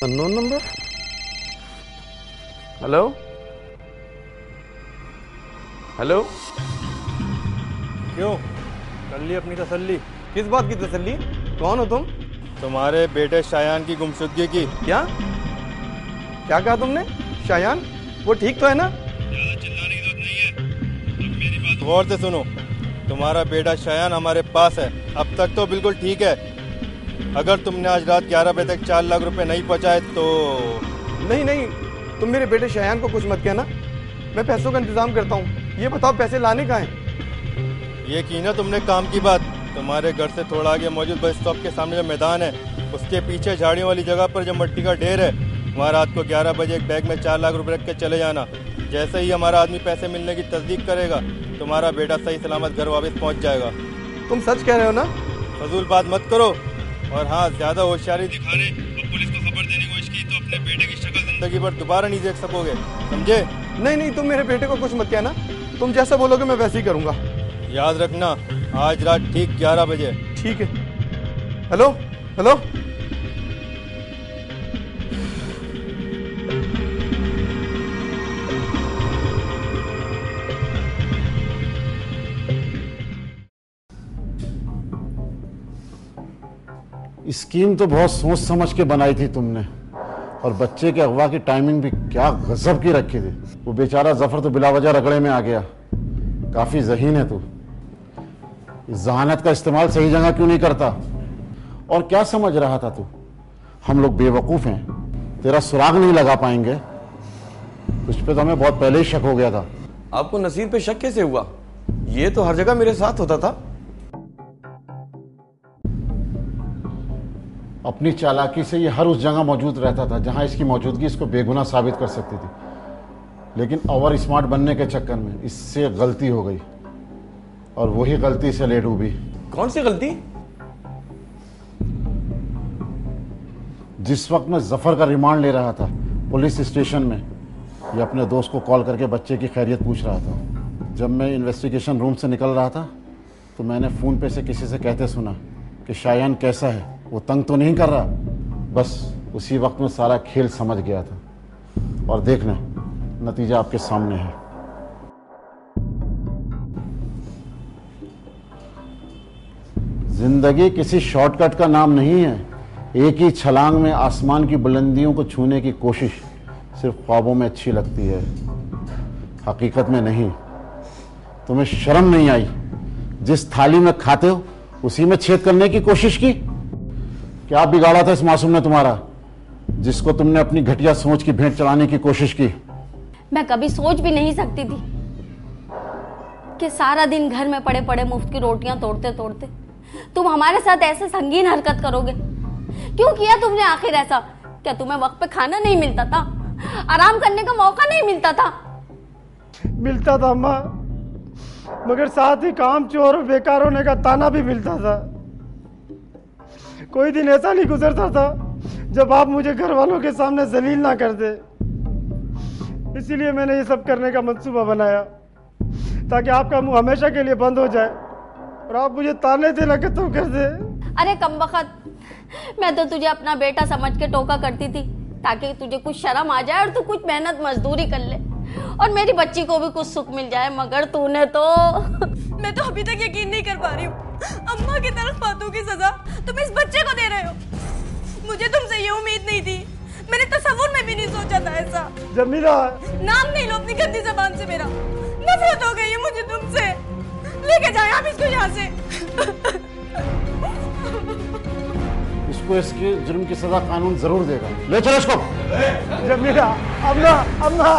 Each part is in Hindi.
Unknown number. Hello hello. क्यों, कर ली अपनी तसल्ली? किस बात की तसल्ली? कौन हो तुम? तुम्हारे बेटे शायान की गुमशुदगी की। क्या क्या कहा तुमने? शायान वो ठीक तो है ना? ज्यादा चिल्लाने की जरूरत नहीं है, अब मेरी बात गौर से सुनो। तुम्हारा बेटा शायान हमारे पास है, अब तक तो बिल्कुल ठीक है। अगर तुमने आज रात 11 बजे तक 4 लाख रुपए नहीं पहुंचाए तो। नहीं नहीं, तुम मेरे बेटे शायान को कुछ मत कहना, मैं पैसों का इंतजाम करता हूँ। ये बताओ पैसे लाने कहाँ हैं? ये की ना तुमने काम की बात। तुम्हारे घर से थोड़ा आगे मौजूद बस स्टॉप के सामने जो मैदान है, उसके पीछे झाड़ियों वाली जगह पर जो मट्टी का ढेर है, वहाँ रात को 11 बजे एक बैग में 4 लाख रुपए रख के चले जाना। जैसे ही हमारा आदमी पैसे मिलने की तस्दीक करेगा, तुम्हारा बेटा सही सलामत घर वापस पहुँच जाएगा। तुम सच कह रहे हो ना? फजूल बात मत करो, और हाँ, ज्यादा होशियारी दिखाने और पुलिस को खबर देने की कोशिश की तो अपने बेटे की शक्ल जिंदगी भर दोबारा नहीं देख सकोगे, समझे? नहीं नहीं, तुम मेरे बेटे को कुछ मत कहना, तुम जैसा बोलोगे मैं वैसे ही करूँगा। याद रखना, आज रात ठीक 11 बजे। ठीक है। Hello hello. स्कीम तो बहुत सोच समझ के बनाई थी तुमने, और बच्चे के अगवा की टाइमिंग भी क्या गजब की रखी थी। वो बेचारा जफर तो बिला वजह रगड़े में आ गया। काफी ज़हीन है तू, इस जहानत का इस्तेमाल सही जगह क्यों नहीं करता? और क्या समझ रहा था तू हम लोग बेवकूफ हैं, तेरा सुराग नहीं लगा पाएंगे? तुझ पे तो हमें बहुत पहले ही शक हो गया था। आपको नसीर पे शक कैसे हुआ? ये तो हर जगह मेरे साथ होता था। अपनी चालाकी से ये हर उस जगह मौजूद रहता था जहां इसकी मौजूदगी इसको बेगुनाह साबित कर सकती थी, लेकिन ओवर स्मार्ट बनने के चक्कर में इससे गलती हो गई, और वही गलती से ले डूबी। कौन सी गलती? जिस वक्त मैं जफर का रिमांड ले रहा था पुलिस स्टेशन में, ये अपने दोस्त को कॉल करके बच्चे की खैरियत पूछ रहा था। जब मैं इन्वेस्टिगेशन रूम से निकल रहा था तो मैंने फ़ोन पे से किसी से कहते सुना कि शायान कैसा है, वो तंग तो नहीं कर रहा। बस उसी वक्त में सारा खेल समझ गया था, और देख लें नतीजा आपके सामने है। जिंदगी किसी शॉर्टकट का नाम नहीं है। एक ही छलांग में आसमान की बुलंदियों को छूने की कोशिश सिर्फ ख्वाबों में अच्छी लगती है, हकीकत में नहीं। तुम्हें शर्म नहीं आई? जिस थाली में खाते हो उसी में छेद करने की कोशिश की। क्या बिगाड़ा था इस मासूम ने तुम्हारा, जिसको तुमने अपनी घटिया सोच की भेंट चढ़ाने की कोशिश की? मैं कभी सोच भी नहीं सकती थी कि सारा दिन घर में पड़े पड़े मुफ्त की रोटियां तोड़ते तोड़ते तुम हमारे साथ ऐसे संगीन हरकत करोगे। क्यों किया तुमने आखिर ऐसा? क्या तुम्हें वक्त पे खाना नहीं मिलता था? आराम करने का मौका नहीं मिलता था? मिलता था अम्मा, मगर साथ ही काम चोर और बेकार होने का ताना भी मिलता था। कोई दिन ऐसा नहीं गुजरता था जब आप मुझे घर वालों के सामने जलील ना कर दे। इसीलिए मैंने ये सब करने का मंसूबा बनाया, ताकि आपका मुंह हमेशा के लिए बंद हो जाए और आप मुझे ताने देना खत्म कर दे। अरे कमबख्त, मैं तो तुझे अपना बेटा समझ के टोका करती थी ताकि तुझे कुछ शर्म आ जाए और तू कुछ मेहनत मजदूरी कर ले और मेरी बच्ची को भी कुछ सुख मिल जाए, मगर तूने तो मैं तो अभी तक यकीन नहीं कर पा रही हूँ। अम्मा की तरफ फातू की सजा तुम इस बच्चे को दे रहे हो। मुझे तुमसे ये उम्मीद नहीं थी, मैंने तसव्वुर में भी नहीं सोचा था ऐसा। जमीला, नाम नहीं लो अपनी गंदी जबान से मेरा। नफरत हो गई है मुझे तुमसे। लेके जाए आप इसको यहाँ से। इसको इसके जुर्म की सजा कानून जरूर देगा। ले चलो इसको। जमीला, अम्मा, अम्मा।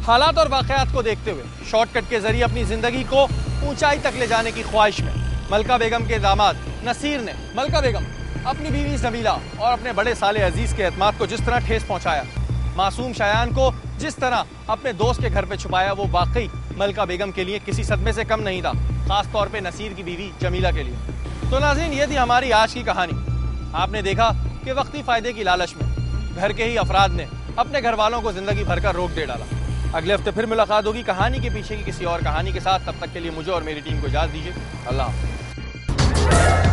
हालात और वाकयात को देखते हुए शॉर्टकट के जरिए अपनी जिंदगी को ऊंचाई तक ले जाने की ख्वाहिश में मलका बेगम के दामाद नसीर ने मलका बेगम, अपनी बीवी जमीला और अपने बड़े साले अजीज के एतमाद को जिस तरह ठेस पहुंचाया, मासूम शायान को जिस तरह अपने दोस्त के घर पे छुपाया, वो वाकई मलका बेगम के लिए किसी सदमे से कम नहीं था, खास तौर पे नसीर की बीवी जमीला के लिए। तो नाज़रीन, ये थी हमारी आज की कहानी। आपने देखा कि वक्ती फायदे की लालच में घर के ही अफराद ने अपने घर वालों को जिंदगी भर का रोक दे डाला। अगले हफ्ते फिर मुलाकात होगी कहानी के पीछे की किसी और कहानी के साथ। तब तक के लिए मुझे और मेरी टीम को इजाजत दीजिए। अल्लाह हाफ़िज़।